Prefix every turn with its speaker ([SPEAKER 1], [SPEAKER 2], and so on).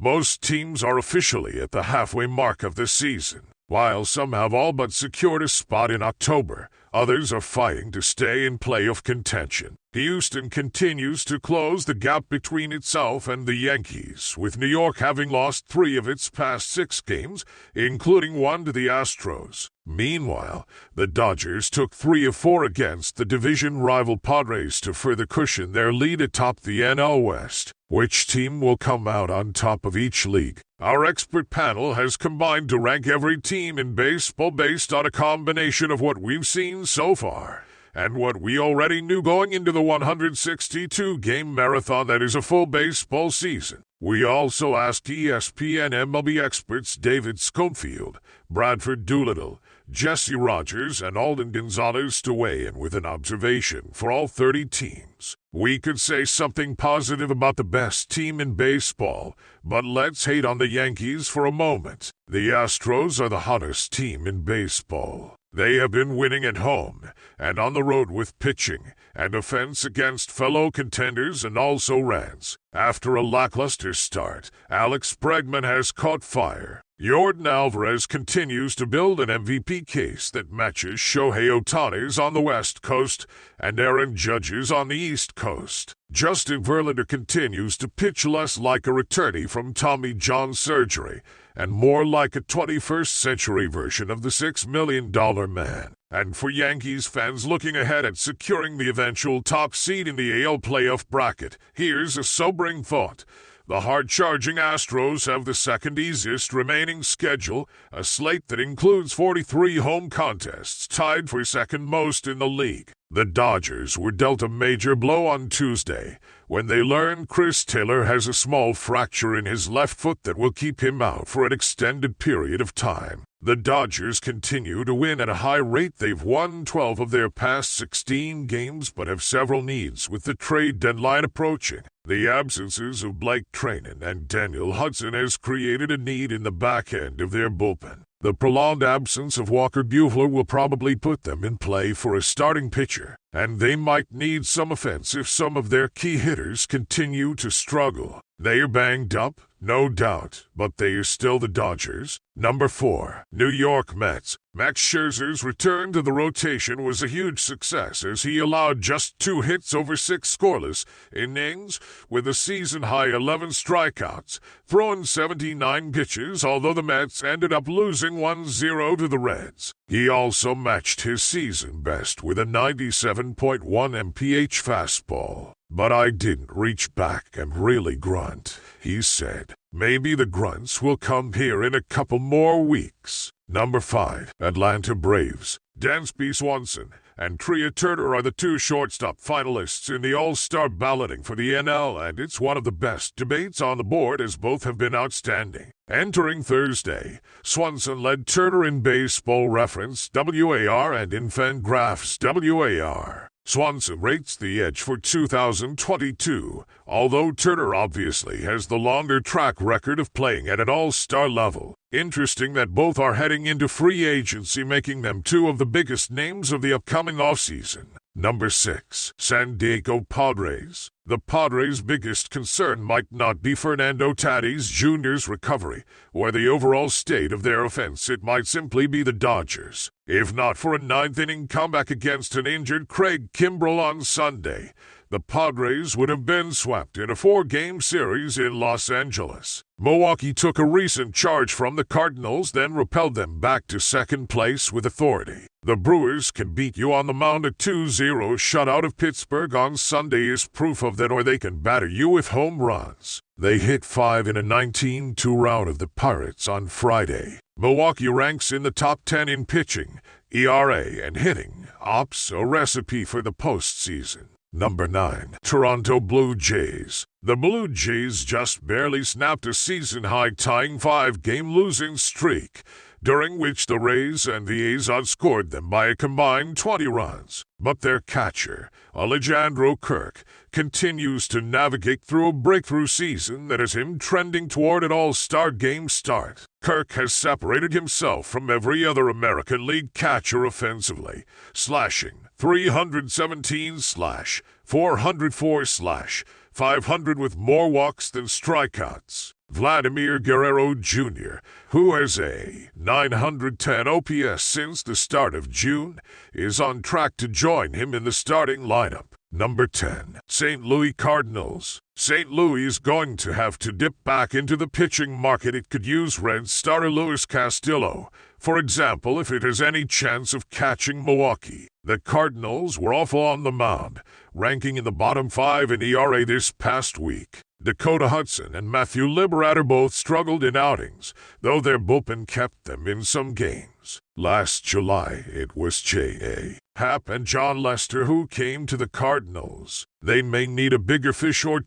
[SPEAKER 1] Most teams are officially at the halfway mark of the season. While some have all but secured a spot in October, others are fighting to stay in playoff contention. Houston continues to close the gap between itself and the Yankees, with New York having lost 3 of its past 6 games, including one to the Astros. Meanwhile, the Dodgers took 3 of 4 against the division rival Padres to further cushion their lead atop the NL West. Which team will come out on top of each league? Our expert panel has combined to rank every team in baseball based on a combination of what we've seen so far and what we already knew going into the 162-game marathon that is a full baseball season. We also asked ESPN MLB experts David Schofield, Bradford Doolittle, Jesse Rogers, and Alden Gonzalez to weigh in with an observation for all 30 teams. We could say something positive about the best team in baseball, but let's hate on the Yankees for a moment. The Astros are the hottest team in baseball. They have been winning at home and on the road with pitching and offense against fellow contenders and also runs. After a lackluster start, Alex Bregman has caught fire. Yordan Alvarez continues to build an MVP case that matches Shohei Ohtani's on the West Coast and Aaron Judge's on the East Coast. Justin Verlander continues to pitch less like a returnee from Tommy John surgery and more like a 21st century version of the $6 million man. And for Yankees fans looking ahead at securing the eventual top seed in the AL playoff bracket, here's a sobering thought. The hard-charging Astros have the second easiest remaining schedule, a slate that includes 43 home contests, tied for second most in the league. The Dodgers were dealt a major blow on Tuesday when they learned Chris Taylor has a small fracture in his left foot that will keep him out for an extended period of time. The Dodgers continue to win at a high rate. They've won 12 of their past 16 games but have several needs with the trade deadline approaching. The absences of Blake Treinen and Daniel Hudson has created a need in the back end of their bullpen. The prolonged absence of Walker Buehler will probably put them in play for a starting pitcher, and they might need some offense if some of their key hitters continue to struggle. They are banged up, no doubt, but they are still the Dodgers. Number 4, New York Mets. Max Scherzer's return to the rotation was a huge success as he allowed just 2 hits over 6 scoreless innings with a season-high 11 strikeouts, throwing 79 pitches, although the Mets ended up losing 1-0 to the Reds. He also matched his season best with a 97.1 mph fastball. But I didn't reach back and really grunt, he said. Maybe the grunts will come here in a couple more weeks. Number 5, Atlanta Braves. Dansby Swanson and Trea Turner are the 2 shortstop finalists in the All-Star balloting for the NL, and it's one of the best debates on the board as both have been outstanding. Entering Thursday, Swanson led Turner in Baseball Reference WAR and in Fangraphs WAR. Swanson rates the edge for 2022, although Turner obviously has the longer track record of playing at an all-star level. Interesting that both are heading into free agency, making them 2 of the biggest names of the upcoming offseason. Number 6, San Diego Padres. The Padres' biggest concern might not be Fernando Tatis Jr.'s recovery or the overall state of their offense. It might simply be the Dodgers. If not for a 9th-inning comeback against an injured Craig Kimbrell on Sunday, the Padres would have been swept in a 4-game series in Los Angeles. Milwaukee took a recent charge from the Cardinals, then repelled them back to second place with authority. The Brewers can beat you on the mound. A 2-0 shutout of Pittsburgh on Sunday is proof of that, or they can batter you with home runs. They hit 5 in a 19-2 rout of the Pirates on Friday. Milwaukee ranks in the top 10 in pitching, ERA, and hitting. Ops, a recipe for the postseason. Number 9, Toronto Blue Jays. The Blue Jays just barely snapped a season-high tying 5-game losing streak, during which the Rays and the A's outscored them by a combined 20 runs. But their catcher, Alejandro Kirk, continues to navigate through a breakthrough season that has him trending toward an all-star game start. Kirk has separated himself from every other American League catcher offensively, slashing 317/404/500 with more walks than strikeouts. Vladimir Guerrero Jr., who has a 910 OPS since the start of June, is on track to join him in the starting lineup. Number 10. St. Louis Cardinals. St. Louis is going to have to dip back into the pitching market. It could use Reds starter Luis Castillo, for example, if it has any chance of catching Milwaukee. The Cardinals were awful on the mound, ranking in the bottom 5 in ERA this past week. Dakota Hudson and Matthew Liberatore both struggled in outings, though their bullpen kept them in some games. Last July, it was J.A. Happ and John Lester who came to the Cardinals. They may need a bigger fish or